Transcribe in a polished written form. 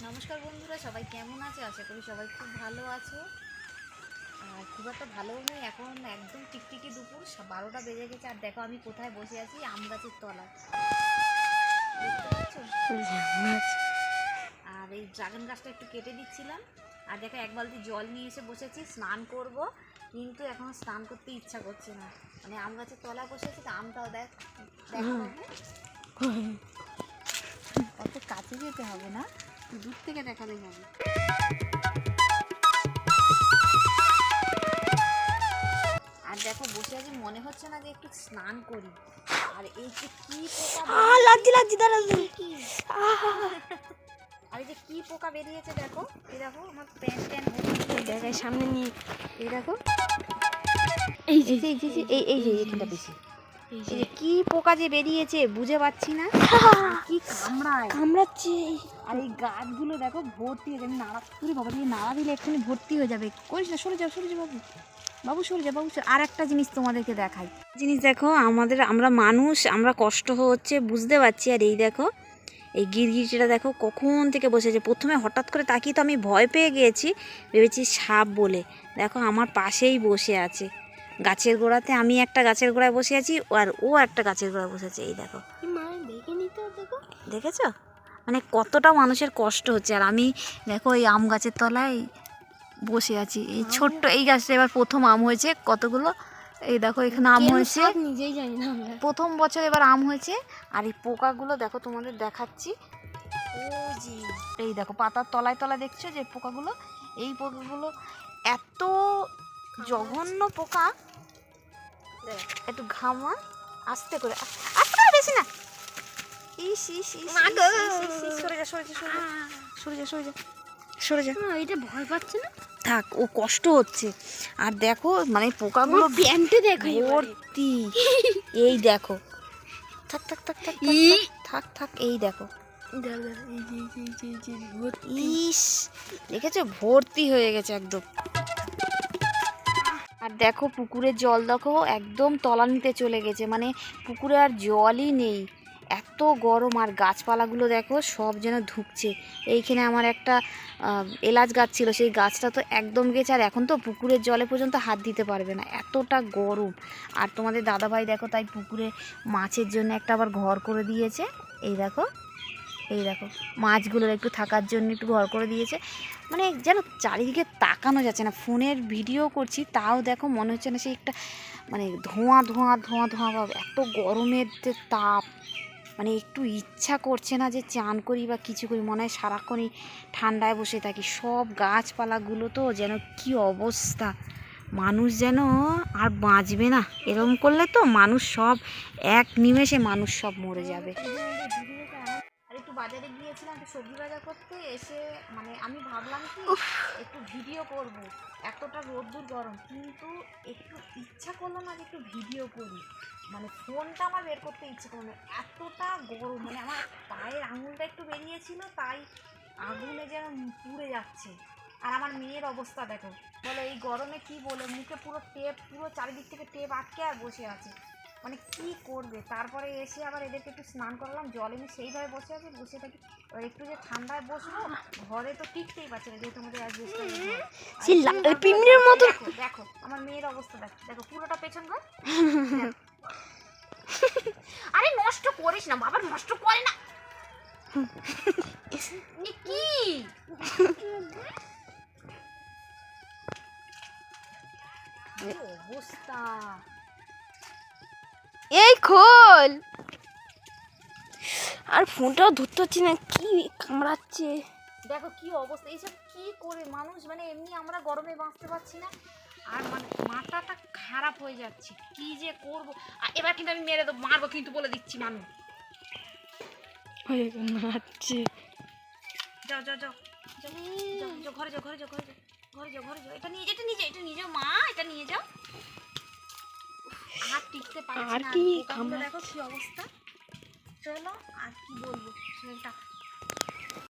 নমস্কার বন্ধুরা, সবাই কেমন আছে? আশা করি সবাই খুব ভালো আছো। আর খুব একটা ভালোও নেই, এখন একদম টিকটিকি দুপুর 12টা বেজে গেছে। আর দেখো আমি কোথায় বসে আছি, আম গাছের তলায়, দেখতে পাচ্ছ? আর এই ড্রাগন গাছটা একটু কেটে দিচ্ছিলাম। আর দেখো এক বালতি জল নিয়ে এসে বসেছি, স্নান করব, কিন্তু এখন স্নান করতে ইচ্ছা করছে না। মানে আম গাছের তলায় বসে আছি, আমটাও দেখো অত কাছে যেতে হবে না, দূর থেকে দেখালেই হবে। আর দেখো বসে আছি, মনে হচ্ছে না যে একটু স্নান করি। আর এই যে কি পোকা, আর এই যে কি পোকা বেরিয়েছে দেখো, এই দেখো আমার প্যান্ট দেখো সামনে নিয়ে, এই দেখো এই যে এই যে এখানটা বেশি, এই যে কি পোকা যে বেরিয়েছে বুঝে পাচ্ছি না, কি কামড়াচ্ছে। আর এই গাছগুলো দেখো ভর্তি হয়ে যাবে, নাড়া তুই বাবা দিয়ে নাড়া দিলে এক্ষুনি ভর্তি হয়ে যাবে। করিস না, সরে যাও বাবু, বাবু সরে যা বাবু। আর একটা জিনিস তোমাদেরকে দেখাই, জিনিস দেখো, আমরা মানুষ, আমরা কষ্ট হচ্ছে বুঝতে পারছি। আর এই দেখো এই গিরগিটিটা দেখো কখন থেকে বসেছে। প্রথমে হঠাৎ করে তাকিয়ে তো আমি ভয় পেয়ে গিয়েছি, ভেবেছি সাপ বলে। দেখো আমার পাশেই বসে আছে গাছের গোড়াতে, আমি একটা গাছের গোড়ায় বসে আছি, আর ও একটা গাছের গোড়ায় বসেছে। এই দেখো, দেখেছ মানে কতটা মানুষের কষ্ট হচ্ছে। আর আমি দেখো এই আম গাছের তলায় বসে আছি, এই ছোট্ট এই গাছটা এবার প্রথম আম হয়েছে কতগুলো, এই দেখো এখানে আম হয়েছে, নিজেই জানি না, প্রথম বছর এবার আম হয়েছে। আর এই পোকাগুলো দেখো তোমাদের দেখাচ্ছি, এই দেখো পাতার তলায় তলায় দেখছো যে পোকাগুলো, এই পোকাগুলো এত জঘন্য পোকা। একটু ঘামা, আস্তে করে বেশি না, সরে যা, এটা ভয় পাচ্ছে না, থাক, ও কষ্ট হচ্ছে। আর দেখো মানে পোকাগুলো প্যান্টে দেখো ভর্তি, এই দেখো, থাক থাক থাক থাক থাক থাক, এই দেখো, ইস দেখেছো ভর্তি হয়ে গেছে একদম। আর দেখো পুকুরের জল দেখো একদম তলানিতে চলে গেছে, মানে পুকুরে আর জলই নেই, এত গরম। আর গাছপালাগুলো দেখো সব যেন ধুঁকছে। এইখানে আমার একটা এলাচ গাছ ছিল, সেই গাছটা তো একদম গেছে। আর এখন তো পুকুরের জলে পর্যন্ত হাত দিতে পারবে না, এতটা গরম। আর তোমাদের দাদাভাই দেখো তাই পুকুরে মাছের জন্য একটা আবার ঘর করে দিয়েছে, এই দেখো মাছগুলোর একটু থাকার জন্য একটু ঘর করে দিয়েছে। মানে যেন চারিদিকে তাকানো যাচ্ছে না, ফোনের ভিডিও করছি তাও দেখো মনে হচ্ছে না সেই একটা মানে ধোঁয়া ভাব, এত গরমের যে তাপ, মানে একটু ইচ্ছা করছে না যে চান করি বা কিছু করি, মনে হয় সারাক্ষণই ঠান্ডায় বসে থাকি। সব গাছপালাগুলো তো যেন কি অবস্থা, মানুষ যেন আর বাঁচবে না, এরকম করলে তো মানুষ সব এক নিমেষে মানুষ সব মরে যাবে। আর একটু বাজারে গিয়েছিলাম একটু সবজি বাজার করতে, এসে মানে আমি ভাবলাম কি একটু ভিডিও করব, এতটা রোদ্দুর গরম, কিন্তু একটু ইচ্ছা করলো না যে একটু ভিডিও করি, মানে ফোনটা আমার বের করতে ইচ্ছে করলো না, এতটা গরম। মানে আমার পায়ের আঙুলটা একটু বেরিয়েছিল, তাই আগুনে যেন পুড়ে যাচ্ছে। আর আমার মেয়ের অবস্থা দেখো, বলে এই গরমে কি বলে, মুখে পুরো টেপ, পুরো চারিদিক থেকে টেপ আটকে আর বসে আছে, মানে কি করবে। তারপরে এসে আবার এদেরকে একটু স্নান করালাম, জল এনে সেইভাবে বসে থাকি। এবার একটু যে ঠান্ডায় বসবো, ঘরে তো টিকতেই পারছে না, যেহেতু আমাদের পিমড়ির মতো। দেখো আমার মেয়ের অবস্থা, দেখো পুরোটা পেছন ঘর। আরে নষ্ট করিস না বাবা, নষ্ট করে না, কি অবস্থা, এই খোল। আর ফোনটাও ধরতে পারছি না, কি কামড়াচ্ছে দেখো কি অবস্থা। এইসব কি করে মানুষ, মানে এমনি আমরা গরমে বাঁচতে পারছি না, আর মানে মাথাটা খারাপ হয়ে যাচ্ছে, কি যে করবো। আর এবার কিন্তু আমি মেরে দেবো, মারবো কিন্তু, বলে দিচ্ছি মানুষ। যাও যাও যাও যাও, ঘরে যাও এটা নিয়ে যাও মা, এটা নিয়ে যাও। আর টিকতে পারছি না, দেখো কি অবস্থা। চলো আর কি বলবো, শরীরটা